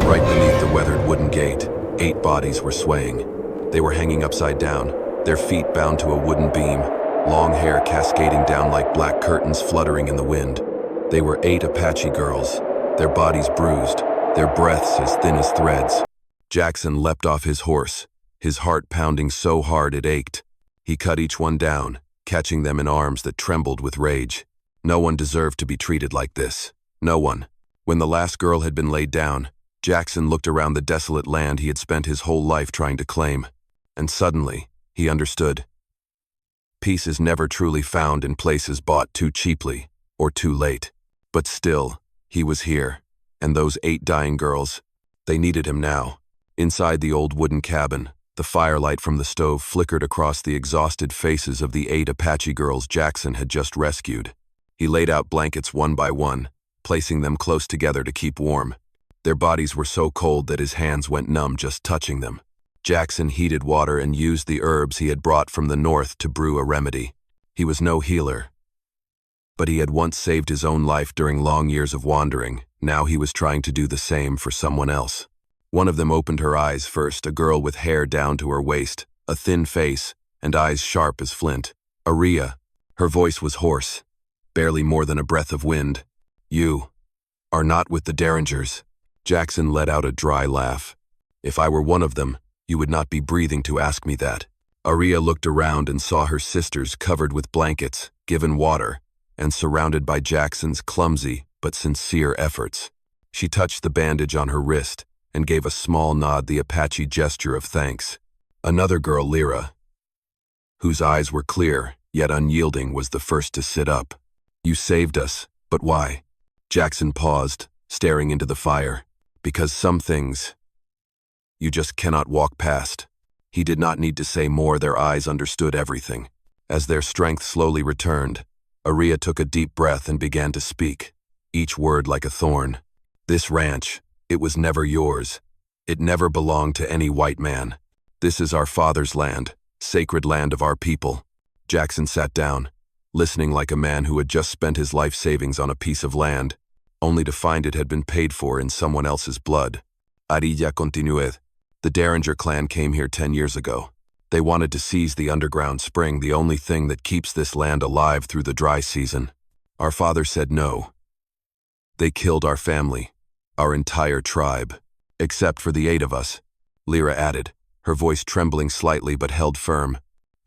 Right beneath the weathered wooden gate, 8 bodies were swaying. They were hanging upside down, their feet bound to a wooden beam, long hair cascading down like black curtains fluttering in the wind. They were 8 Apache girls, their bodies bruised, their breaths as thin as threads. Jackson leapt off his horse, his heart pounding so hard it ached. He cut each one down, catching them in arms that trembled with rage. No one deserved to be treated like this. No one. When the last girl had been laid down, Jackson looked around the desolate land he had spent his whole life trying to claim. And suddenly, he understood. Peace is never truly found in places bought too cheaply or too late. But still, he was here. And those 8 dying girls, they needed him now. Inside the old wooden cabin, the firelight from the stove flickered across the exhausted faces of the 8 Apache girls Jackson had just rescued. He laid out blankets one by one, placing them close together to keep warm. Their bodies were so cold that his hands went numb just touching them. Jackson heated water and used the herbs he had brought from the north to brew a remedy. He was no healer, but he had once saved his own life during long years of wandering. Now he was trying to do the same for someone else. One of them opened her eyes first, a girl with hair down to her waist, a thin face, and eyes sharp as flint. Aria. Her voice was hoarse, barely more than a breath of wind. "You are not with the Derringers." Jackson let out a dry laugh. "If I were one of them, you would not be breathing to ask me that." Aria looked around and saw her sisters covered with blankets, given water, and surrounded by Jackson's clumsy but sincere efforts. She touched the bandage on her wrist and gave a small nod, the Apache gesture of thanks. Another girl, Lyra, whose eyes were clear yet unyielding, was the first to sit up. "You saved us, but why?" Jackson paused, staring into the fire. "Because some things you just cannot walk past." He did not need to say more, their eyes understood everything. As their strength slowly returned, Aria took a deep breath and began to speak, each word like a thorn. "This ranch, it was never yours. It never belonged to any white man. This is our father's land, sacred land of our people." Jackson sat down, listening like a man who had just spent his life savings on a piece of land, only to find it had been paid for in someone else's blood. Arilla continued. "The Derringer clan came here 10 years ago. They wanted to seize the underground spring, the only thing that keeps this land alive through the dry season. Our father said no. They killed our family, our entire tribe, except for the 8 of us," Lyra added, her voice trembling slightly but held firm.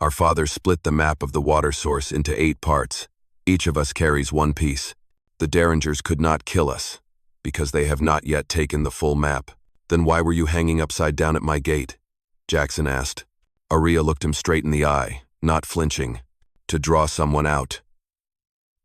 "Our father split the map of the water source into 8 parts. Each of us carries one piece. The Derringers could not kill us, because they have not yet taken the full map." "Then why were you hanging upside down at my gate?" Jackson asked. Aria looked him straight in the eye, not flinching. "To draw someone out.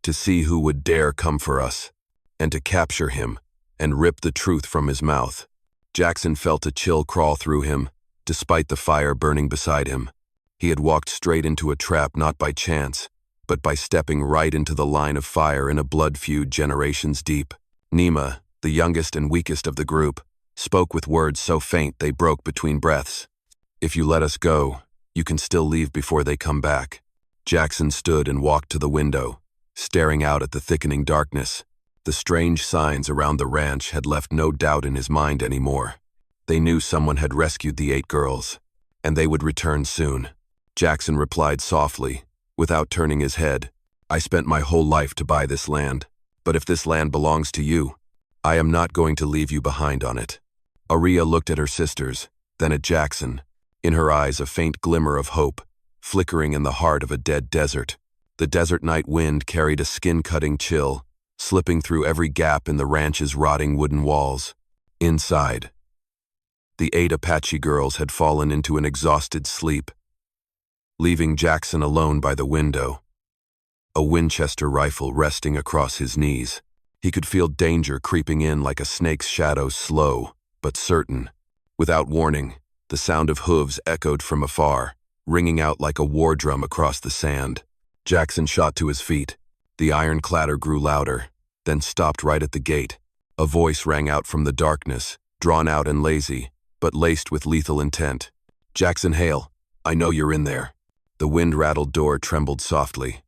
To see who would dare come for us. And to capture him, and rip the truth from his mouth." Jackson felt a chill crawl through him, despite the fire burning beside him. He had walked straight into a trap not by chance, but by stepping right into the line of fire in a blood feud generations deep. Nima, the youngest and weakest of the group, spoke with words so faint they broke between breaths. "If you let us go, you can still leave before they come back." Jackson stood and walked to the window, staring out at the thickening darkness. The strange signs around the ranch had left no doubt in his mind anymore. They knew someone had rescued the 8 girls, and they would return soon. Jackson replied softly, without turning his head, "I spent my whole life to buy this land, but if this land belongs to you, I am not going to leave you behind on it." Aria looked at her sisters, then at Jackson, in her eyes a faint glimmer of hope, flickering in the heart of a dead desert. The desert night wind carried a skin-cutting chill, slipping through every gap in the ranch's rotting wooden walls. Inside, the 8 Apache girls had fallen into an exhausted sleep, leaving Jackson alone by the window, a Winchester rifle resting across his knees. He could feel danger creeping in like a snake's shadow, slow but certain. Without warning, the sound of hooves echoed from afar, ringing out like a war drum across the sand. Jackson shot to his feet. The iron clatter grew louder, then stopped right at the gate. A voice rang out from the darkness, drawn out and lazy, but laced with lethal intent. "Jackson Hale, I know you're in there." The wind-rattled door trembled softly.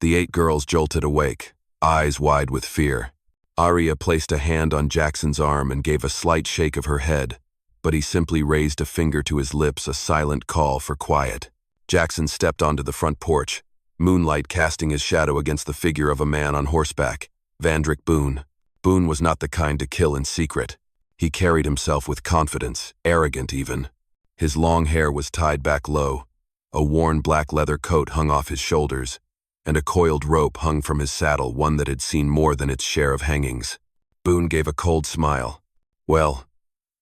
The 8 girls jolted awake, eyes wide with fear. Arya placed a hand on Jackson's arm and gave a slight shake of her head, but he simply raised a finger to his lips, a silent call for quiet. Jackson stepped onto the front porch, moonlight casting his shadow against the figure of a man on horseback, Vandrick Boone. Boone was not the kind to kill in secret. He carried himself with confidence, arrogant even. His long hair was tied back low, a worn black leather coat hung off his shoulders, and a coiled rope hung from his saddle, one that had seen more than its share of hangings. Boone gave a cold smile. "Well,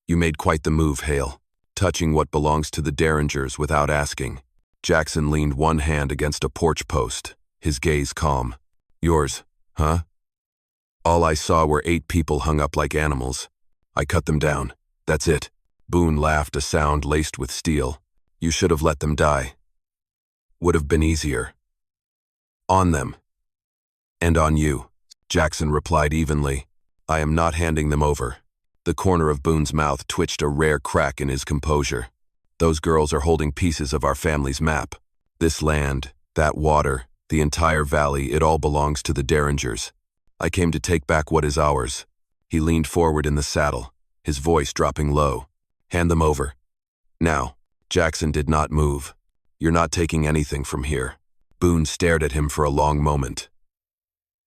you made quite the move, Hale, touching what belongs to the Derringers without asking." Jackson leaned one hand against a porch post, his gaze calm. "Yours, huh?" "All I saw were 8 people hung up like animals. I cut them down. That's it." Boone laughed, a sound laced with steel. "You should have let them die. Would have been easier. On them. And on you." Jackson replied evenly. "I am not handing them over." The corner of Boone's mouth twitched a rare crack in his composure. "Those girls are holding pieces of our family's map. This land, that water, the entire valley, it all belongs to the Derringers. I came to take back what is ours." He leaned forward in the saddle, his voice dropping low. "Hand them over. Now." Jackson did not move. "You're not taking anything from here." Boone stared at him for a long moment.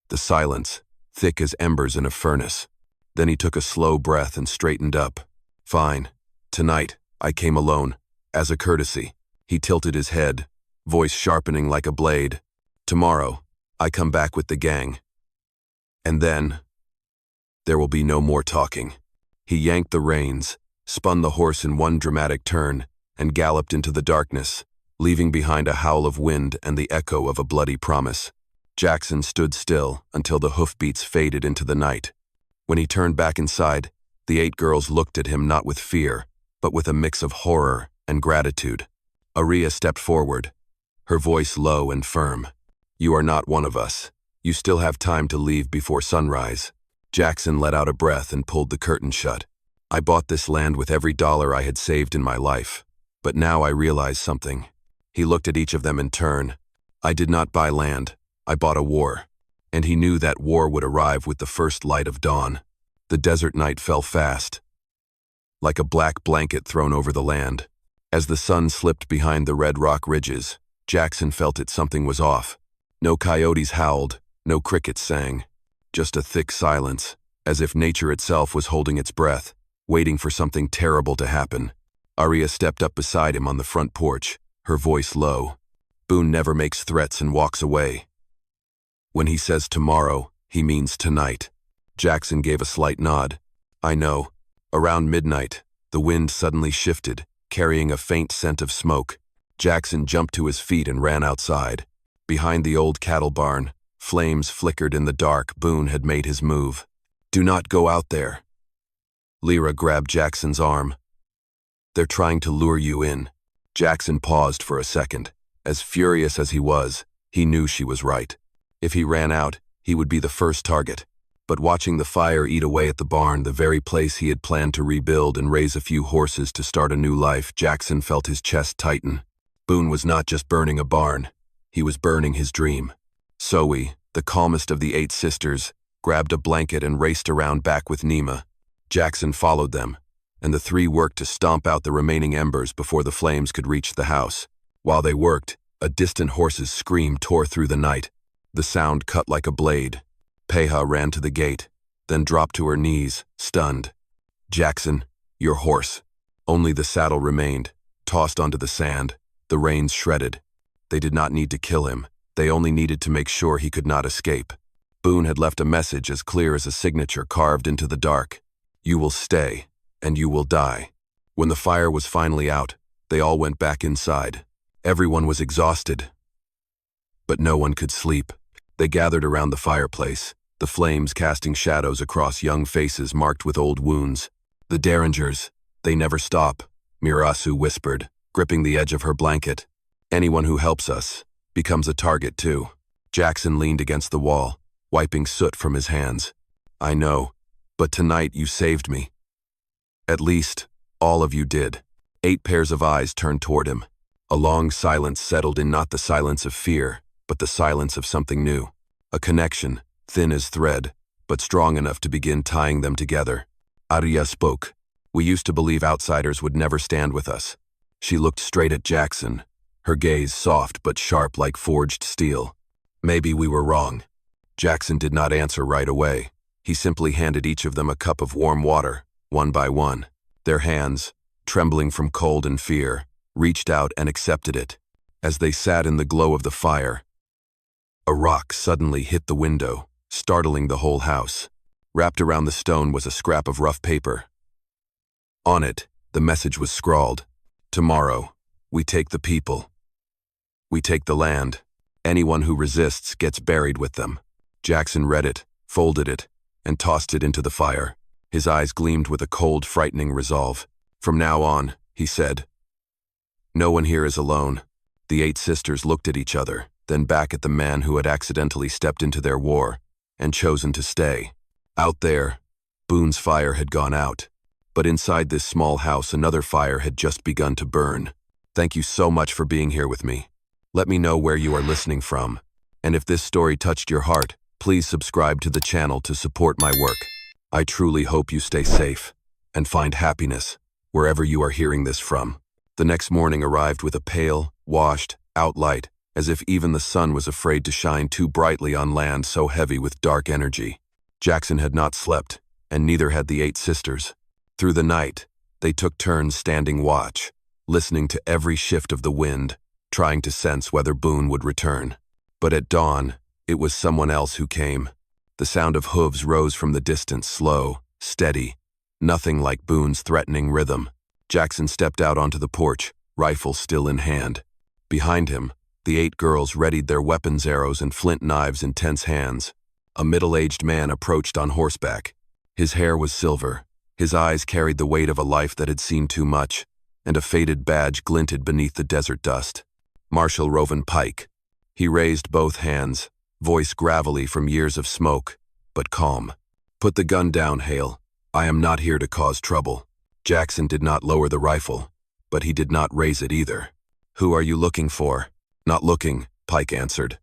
The silence, thick as embers in a furnace. Then he took a slow breath and straightened up. "Fine. Tonight, I came alone, as a courtesy." He tilted his head, voice sharpening like a blade. "Tomorrow, I come back with the gang. And then, there will be no more talking." He yanked the reins, spun the horse in one dramatic turn, and galloped into the darkness, leaving behind a howl of wind and the echo of a bloody promise. Jackson stood still until the hoofbeats faded into the night. When he turned back inside, the 8 girls looked at him not with fear, but with a mix of horror and gratitude. Arya stepped forward, her voice low and firm. "You are not one of us. You still have time to leave before sunrise." Jackson let out a breath and pulled the curtain shut. "I bought this land with every dollar I had saved in my life. But now I realize something." He looked at each of them in turn. "I did not buy land. I bought a war." And he knew that war would arrive with the first light of dawn. The desert night fell fast, like a black blanket thrown over the land. As the sun slipped behind the red rock ridges, Jackson felt that something was off. No coyotes howled, no crickets sang. Just a thick silence, as if nature itself was holding its breath, waiting for something terrible to happen. Arya stepped up beside him on the front porch, her voice low. "Boone never makes threats and walks away. When he says tomorrow, he means tonight." Jackson gave a slight nod. "I know." Around midnight, the wind suddenly shifted, carrying a faint scent of smoke. Jackson jumped to his feet and ran outside. Behind the old cattle barn, flames flickered in the dark. Boone had made his move. "Do not go out there." Lyra grabbed Jackson's arm. "They're trying to lure you in." Jackson paused for a second. As furious as he was, he knew she was right. If he ran out, he would be the first target. But watching the fire eat away at the barn, the very place he had planned to rebuild and raise a few horses to start a new life, Jackson felt his chest tighten. Boone was not just burning a barn. He was burning his dream. Zoe, the calmest of the 8 sisters, grabbed a blanket and raced around back with Nima. Jackson followed them, and the 3 worked to stomp out the remaining embers before the flames could reach the house. While they worked, a distant horse's scream tore through the night. The sound cut like a blade. Peha ran to the gate, then dropped to her knees, stunned. "Jackson, your horse." Only the saddle remained, tossed onto the sand, the reins shredded. They did not need to kill him. They only needed to make sure he could not escape. Boone had left a message as clear as a signature carved into the dark. "You will stay, and you will die." When the fire was finally out, they all went back inside. Everyone was exhausted, but no one could sleep. They gathered around the fireplace, the flames casting shadows across young faces marked with old wounds. "The Derringers, they never stop," Mirasu whispered, gripping the edge of her blanket. "Anyone who helps us becomes a target too." Jackson leaned against the wall, wiping soot from his hands. "I know, but tonight you saved me. At least, all of you did." 8 pairs of eyes turned toward him. A long silence settled in, not the silence of fear, but the silence of something new. A connection, thin as thread, but strong enough to begin tying them together. Arya spoke. We used to believe outsiders would never stand with us. She looked straight at Jackson, her gaze soft but sharp like forged steel. Maybe we were wrong. Jackson did not answer right away. He simply handed each of them a cup of warm water, one by one. Their hands, trembling from cold and fear, reached out and accepted it. As they sat in the glow of the fire, a rock suddenly hit the window, startling the whole house. Wrapped around the stone was a scrap of rough paper. On it, the message was scrawled. Tomorrow, we take the people. We take the land. Anyone who resists gets buried with them. Jackson read it, folded it, and tossed it into the fire. His eyes gleamed with a cold, frightening resolve. From now on, he said, no one here is alone. The 8 sisters looked at each other, then back at the man who had accidentally stepped into their war and chosen to stay. Out there, Boone's fire had gone out. But inside this small house, another fire had just begun to burn. Thank you so much for being here with me. Let me know where you are listening from. And if this story touched your heart, please subscribe to the channel to support my work. I truly hope you stay safe and find happiness wherever you are hearing this from. The next morning arrived with a pale, washed out light, as if even the sun was afraid to shine too brightly on land so heavy with dark energy. Jackson had not slept, and neither had the 8 sisters. Through the night, they took turns standing watch, listening to every shift of the wind, trying to sense whether Boone would return. But at dawn, it was someone else who came. The sound of hooves rose from the distance, slow, steady, nothing like Boone's threatening rhythm. Jackson stepped out onto the porch, rifle still in hand. Behind him, the 8 girls readied their weapons, arrows and flint knives in tense hands. A middle-aged man approached on horseback. His hair was silver. His eyes carried the weight of a life that had seen too much, and a faded badge glinted beneath the desert dust. Marshal Rovan Pike. He raised both hands, voice gravelly from years of smoke, but calm. Put the gun down, Hale. I am not here to cause trouble. Jackson did not lower the rifle, but he did not raise it either. Who are you looking for? Not looking, Pike answered.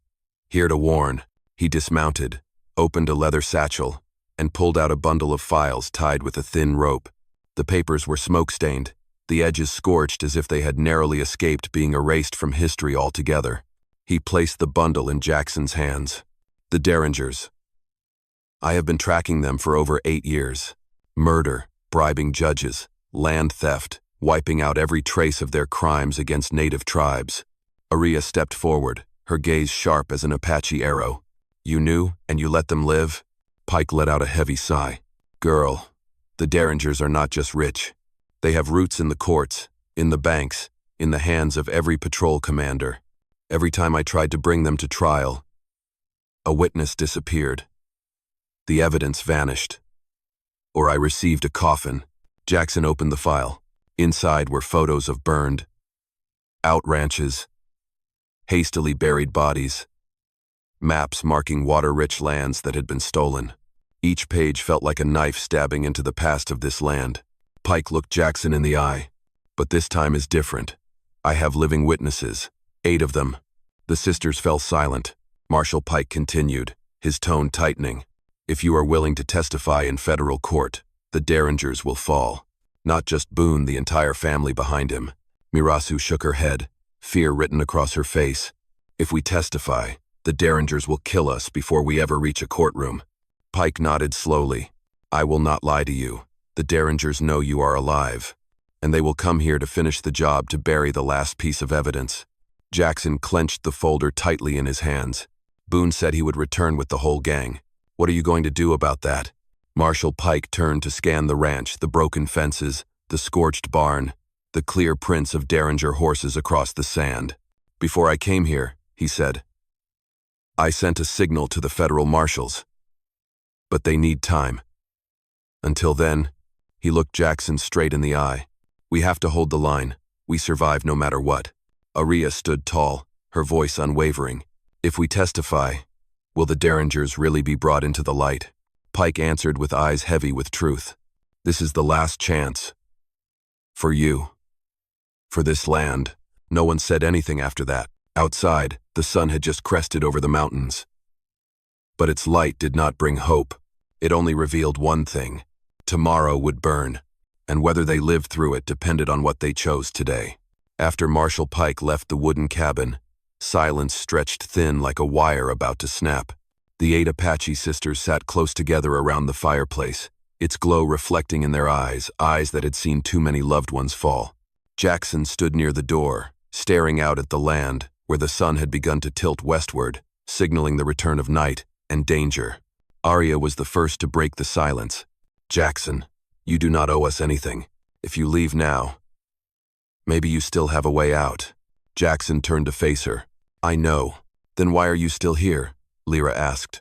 Here to warn. He dismounted, opened a leather satchel, and pulled out a bundle of files tied with a thin rope. The papers were smoke-stained, the edges scorched as if they had narrowly escaped being erased from history altogether. He placed the bundle in Jackson's hands. The Derringers. I have been tracking them for over 8 years. Murder, bribing judges, land theft, wiping out every trace of their crimes against native tribes. Arya stepped forward, her gaze sharp as an Apache arrow. You knew, and you let them live? Pike let out a heavy sigh. Girl, the Derringers are not just rich. They have roots in the courts, in the banks, in the hands of every patrol commander. Every time I tried to bring them to trial, a witness disappeared. The evidence vanished. Or I received a coffin. Jackson opened the file. Inside were photos of burned out ranches, hastily buried bodies, maps marking water-rich lands that had been stolen. Each page felt like a knife stabbing into the past of this land. Pike looked Jackson in the eye. But this time is different. I have living witnesses, 8 of them. The sisters fell silent. Marshal Pike continued, his tone tightening. If you are willing to testify in federal court, the Derringers will fall. Not just Boone, the entire family behind him. Mirasu shook her head, fear written across her face. If we testify, the Derringers will kill us before we ever reach a courtroom. Pike nodded slowly. I will not lie to you. The Derringers know you are alive, and they will come here to finish the job, to bury the last piece of evidence. Jackson clenched the folder tightly in his hands. Boone said he would return with the whole gang. What are you going to do about that? Marshal Pike turned to scan the ranch, the broken fences, the scorched barn, the clear prints of Derringer horses across the sand. Before I came here, he said, I sent a signal to the federal marshals. But they need time. Until then, he looked Jackson straight in the eye. We have to hold the line. We survive no matter what. Arya stood tall, her voice unwavering. If we testify, will the Derringers really be brought into the light? Pike answered with eyes heavy with truth. This is the last chance. For you. For this land. No one said anything after that. Outside, the sun had just crested over the mountains. But its light did not bring hope. It only revealed one thing. Tomorrow would burn, and whether they lived through it depended on what they chose today. After Marshall Pike left the wooden cabin, silence stretched thin like a wire about to snap. The 8 Apache sisters sat close together around the fireplace, its glow reflecting in their eyes that had seen too many loved ones fall. Jackson stood near the door, staring out at the land, where the sun had begun to tilt westward, signaling the return of night and danger. Arya was the first to break the silence. "Jackson, you do not owe us anything. If you leave now, maybe you still have a way out." Jackson turned to face her. "I know. Then why are you still here?" Lyra asked,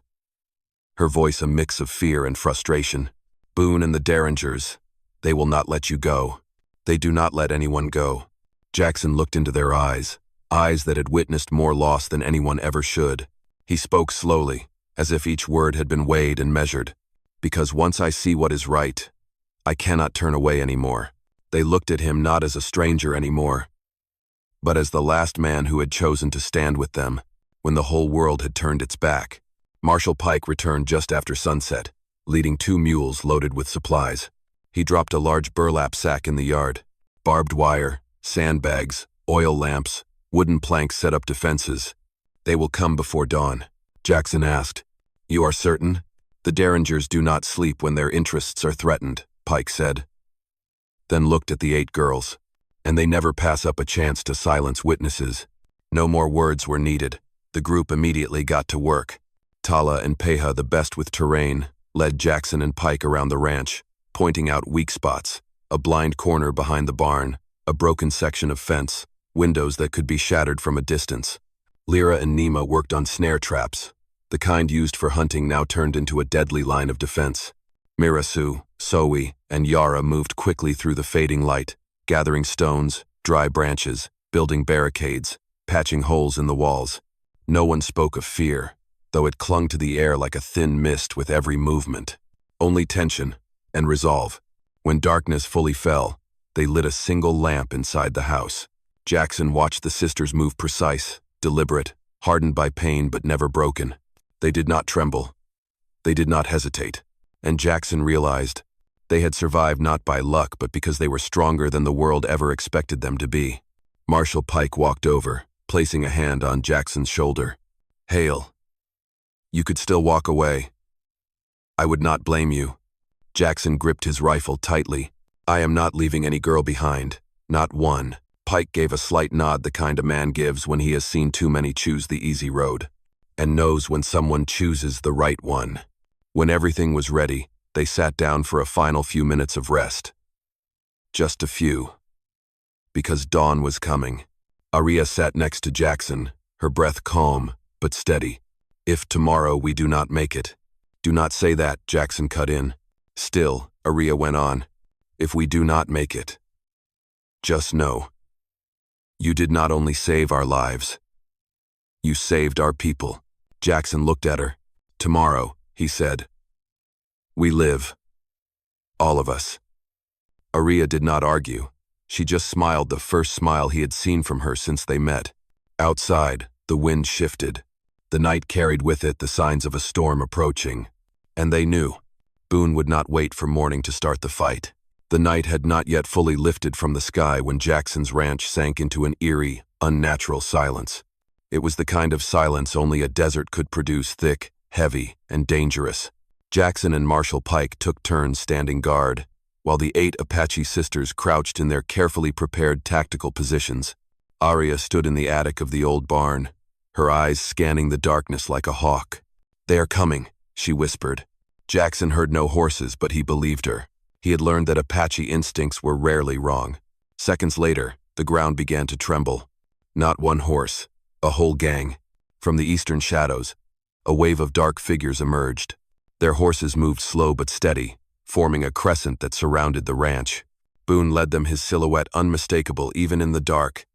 her voice a mix of fear and frustration. "Boone and the Derringers, they will not let you go. They do not let anyone go." Jackson looked into their eyes that had witnessed more loss than anyone ever should. He spoke slowly, as if each word had been weighed and measured. "Because once I see what is right, I cannot turn away anymore." They looked at him not as a stranger anymore, but as the last man who had chosen to stand with them when the whole world had turned its back. Marshall Pike returned just after sunset, leading 2 mules loaded with supplies. He dropped a large burlap sack in the yard. Barbed wire, sandbags, oil lamps, wooden planks set up defenses. "They will come before dawn." Jackson asked, "You are certain?" "The Derringers do not sleep when their interests are threatened," Pike said. Then looked at the 8 girls. "And they never pass up a chance to silence witnesses." No more words were needed. The group immediately got to work. Tala and Peha, the best with terrain, led Jackson and Pike around the ranch, pointing out weak spots: a blind corner behind the barn, a broken section of fence, windows that could be shattered from a distance. Lyra and Nima worked on snare traps, the kind used for hunting now turned into a deadly line of defense. Mirasu, Sowi, and Yara moved quickly through the fading light, gathering stones, dry branches, building barricades, patching holes in the walls. No one spoke of fear, though it clung to the air like a thin mist with every movement. Only tension and resolve. When darkness fully fell, they lit a single lamp inside the house. Jackson watched the sisters move precise, deliberate, hardened by pain but never broken. They did not tremble. They did not hesitate. And Jackson realized they had survived not by luck but because they were stronger than the world ever expected them to be. Marshall Pike walked over, placing a hand on Jackson's shoulder. "Hale, you could still walk away. I would not blame you." Jackson gripped his rifle tightly. "I am not leaving any girl behind. Not one." Pike gave a slight nod, the kind a man gives when he has seen too many choose the easy road, and knows when someone chooses the right one. When everything was ready, they sat down for a final few minutes of rest. Just a few. Because dawn was coming. Arya sat next to Jackson, her breath calm but steady. "If tomorrow we do not make it." "Do not say that," Jackson cut in. "Still," Arya went on, "if we do not make it, just know, you did not only save our lives, you saved our people." Jackson looked at her. "Tomorrow," he said, "we live. All of us." Arya did not argue. She just smiled, the first smile he had seen from her since they met. Outside, the wind shifted. The night carried with it the signs of a storm approaching. And they knew Boone would not wait for morning to start the fight. The night had not yet fully lifted from the sky when Jackson's ranch sank into an eerie, unnatural silence. It was the kind of silence only a desert could produce, thick, heavy, and dangerous. Jackson and Marshall Pike took turns standing guard, while the 8 Apache sisters crouched in their carefully prepared tactical positions. Arya stood in the attic of the old barn, her eyes scanning the darkness like a hawk. "They are coming," she whispered. Jackson heard no horses, but he believed her. He had learned that Apache instincts were rarely wrong. Seconds later, the ground began to tremble. Not one horse, a whole gang. From the eastern shadows, a wave of dark figures emerged. Their horses moved slow but steady, forming a crescent that surrounded the ranch. Boone led them, his silhouette unmistakable even in the dark,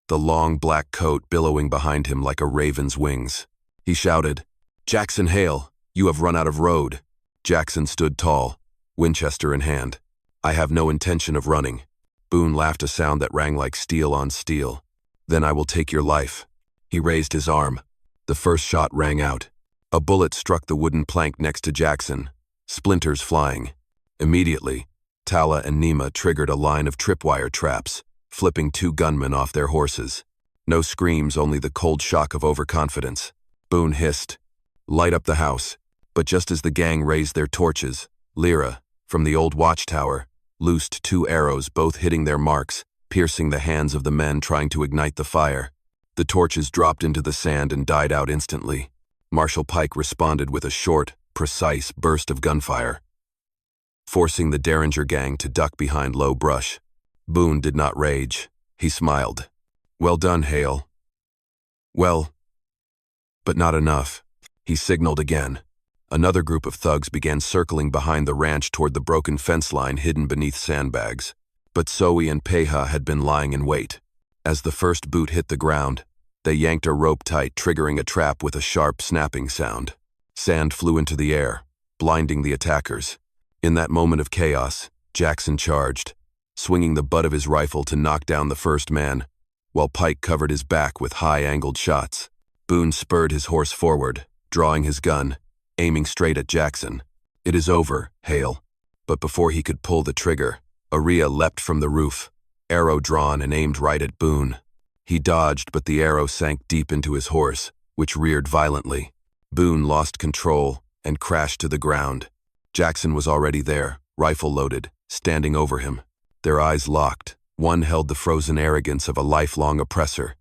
the long black coat billowing behind him like a raven's wings. He shouted, "Jackson Hale, you have run out of road." Jackson stood tall, Winchester in hand. "I have no intention of running." Boone laughed, a sound that rang like steel on steel. "Then I will take your life." He raised his arm. The first shot rang out. A bullet struck the wooden plank next to Jackson, splinters flying. Immediately, Tala and Nima triggered a line of tripwire traps, flipping 2 gunmen off their horses. No screams, only the cold shock of overconfidence. Boone hissed, "Light up the house." But just as the gang raised their torches, Lyra, from the old watchtower, loosed 2 arrows, both hitting their marks, piercing the hands of the men trying to ignite the fire. The torches dropped into the sand and died out instantly. Marshal Pike responded with a short, precise burst of gunfire, forcing the Derringer gang to duck behind low brush. Boone did not rage. He smiled. "Well done, Hale." "Well, but not enough." He signaled again. Another group of thugs began circling behind the ranch toward the broken fence line hidden beneath sandbags. But Zoe and Peja had been lying in wait. As the first boot hit the ground, they yanked a rope tight, triggering a trap with a sharp snapping sound. Sand flew into the air, blinding the attackers. In that moment of chaos, Jackson charged, swinging the butt of his rifle to knock down the first man, while Pike covered his back with high-angled shots. Boone spurred his horse forward, drawing his gun, aiming straight at Jackson. "It is over, Hale." But before he could pull the trigger, Aria leapt from the roof, arrow drawn and aimed right at Boone. He dodged, but the arrow sank deep into his horse, which reared violently. Boone lost control and crashed to the ground. Jackson was already there, rifle loaded, standing over him. Their eyes locked. One held the frozen arrogance of a lifelong oppressor.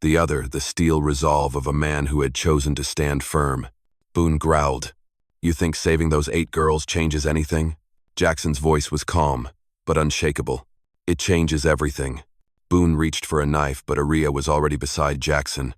The other, the steel resolve of a man who had chosen to stand firm. Boone growled, "You think saving those 8 girls changes anything?" Jackson's voice was calm, but unshakable. "It changes everything." Boone reached for a knife, but Aria was already beside Jackson.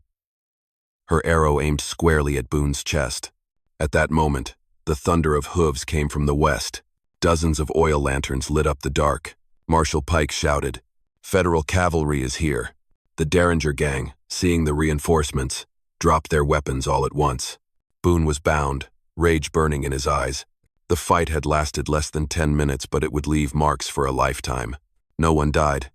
Her arrow aimed squarely at Boone's chest. At that moment, the thunder of hooves came from the west. Dozens of oil lanterns lit up the dark. Marshal Pike shouted, "Federal cavalry is here." The Derringer gang, seeing the reinforcements, dropped their weapons all at once. Boone was bound, rage burning in his eyes. The fight had lasted less than 10 minutes, but it would leave marks for a lifetime. No one died,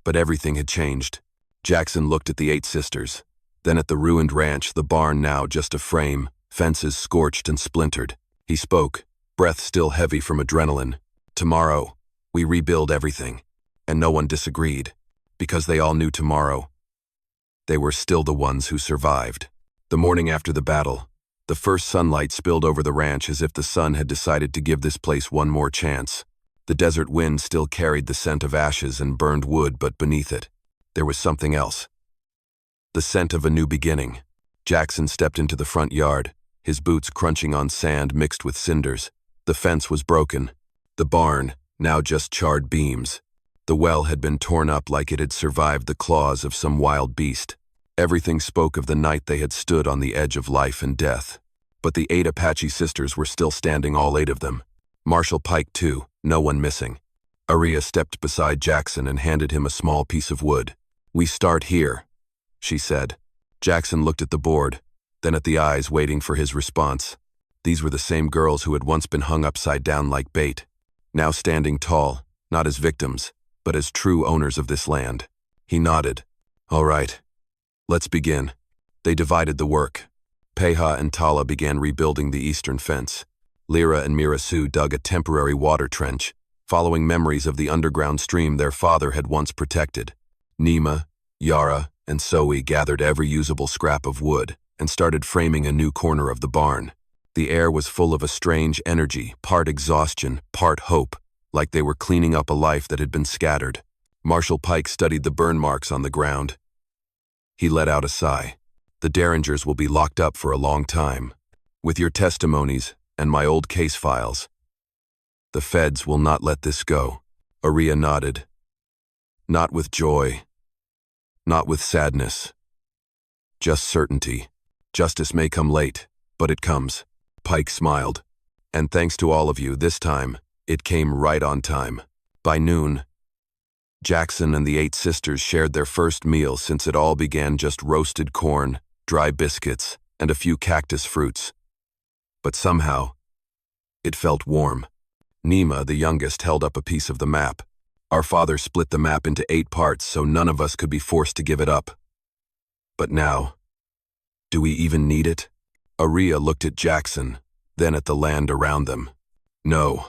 but everything had changed. Jackson looked at the 8 sisters, then at the ruined ranch, the barn now just a frame, fences scorched and splintered. He spoke, breath still heavy from adrenaline. "Tomorrow, we rebuild everything." And no one disagreed, because they all knew tomorrow they were still the ones who survived. The morning after the battle, the first sunlight spilled over the ranch as if the sun had decided to give this place one more chance. The desert wind still carried the scent of ashes and burned wood, but beneath it, there was something else. The scent of a new beginning. Jackson stepped into the front yard, his boots crunching on sand mixed with cinders. The fence was broken. The barn, now just charred beams. The well had been torn up like it had survived the claws of some wild beast. Everything spoke of the night they had stood on the edge of life and death. But the 8 Apache sisters were still standing, all 8 of them. Marshal Pike too, no one missing. Aria stepped beside Jackson and handed him a small piece of wood. "We start here," she said. Jackson looked at the board, then at the eyes waiting for his response. These were the same girls who had once been hung upside down like bait, now standing tall, not as victims, but as true owners of this land. He nodded. "All right, let's begin." They divided the work. Peja and Tala began rebuilding the eastern fence. Lyra and Mirasu dug a temporary water trench, following memories of the underground stream their father had once protected. Nima, Yara, and Zoe gathered every usable scrap of wood and started framing a new corner of the barn. The air was full of a strange energy, part exhaustion, part hope, like they were cleaning up a life that had been scattered. Marshal Pike studied the burn marks on the ground. He let out a sigh. "The Derringers will be locked up for a long time. With your testimonies and my old case files, the feds will not let this go." Aria nodded. "Not with joy. Not with sadness. Just certainty. Justice may come late, but it comes." Pike smiled. "And thanks to all of you, this time, it came right on time." By noon, Jackson and the 8 sisters shared their first meal since it all began, just roasted corn, dry biscuits, and a few cactus fruits. But somehow, it felt warm. Nima, the youngest, held up a piece of the map. "Our father split the map into 8 parts so none of us could be forced to give it up. But now, do we even need it?" Aria looked at Jackson, then at the land around them. No,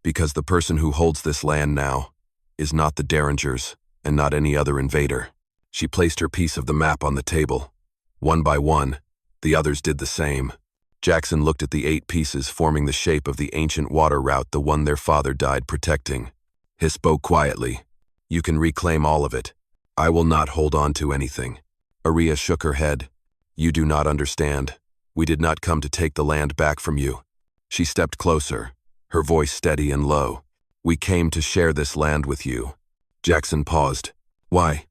because the person who holds this land now is not the Derringers and not any other invader. She placed her piece of the map on the table. One by one, the others did the same. Jackson looked at the 8 pieces forming the shape of the ancient water route, the one their father died protecting. He spoke quietly. You can reclaim all of it. I will not hold on to anything. Aria shook her head. You do not understand. We did not come to take the land back from you. She stepped closer, her voice steady and low. We came to share this land with you. Jackson paused. Why?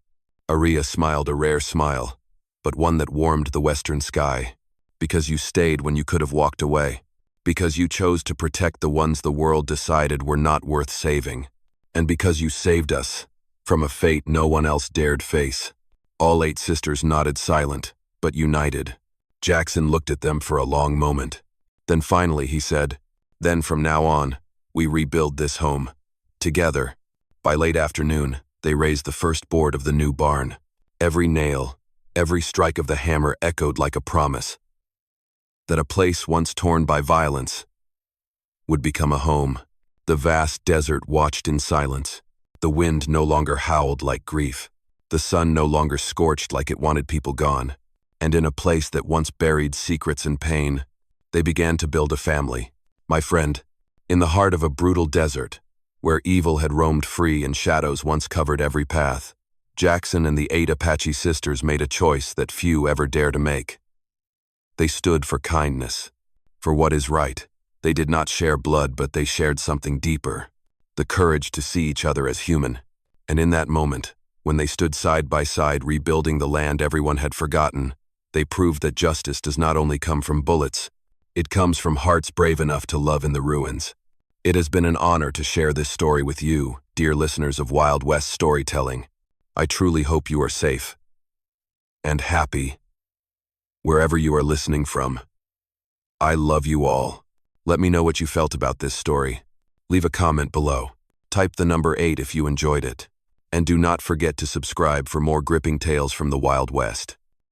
Aria smiled a rare smile, but one that warmed the western sky. Because you stayed when you could have walked away. Because you chose to protect the ones the world decided were not worth saving. And because you saved us from a fate no one else dared face. All 8 sisters nodded silent, but united. Jackson looked at them for a long moment. Then finally he said, Then from now on, we rebuild this home. Together. By late afternoon, they raised the first board of the new barn. Every nail, every strike of the hammer echoed like a promise that a place once torn by violence would become a home. The vast desert watched in silence. The wind no longer howled like grief. The sun no longer scorched like it wanted people gone. And in a place that once buried secrets and pain, they began to build a family. My friend, in the heart of a brutal desert, where evil had roamed free and shadows once covered every path, Jackson and the 8 Apache sisters made a choice that few ever dare to make. They stood for kindness, for what is right. They did not share blood, but they shared something deeper, the courage to see each other as human. And in that moment, when they stood side by side rebuilding the land everyone had forgotten, they proved that justice does not only come from bullets, it comes from hearts brave enough to love in the ruins. It has been an honor to share this story with you, dear listeners of Wild West Storytelling. I truly hope you are safe and happy wherever you are listening from. I love you all. Let me know what you felt about this story. Leave a comment below. Type the number 8 if you enjoyed it. And do not forget to subscribe for more gripping tales from the Wild West.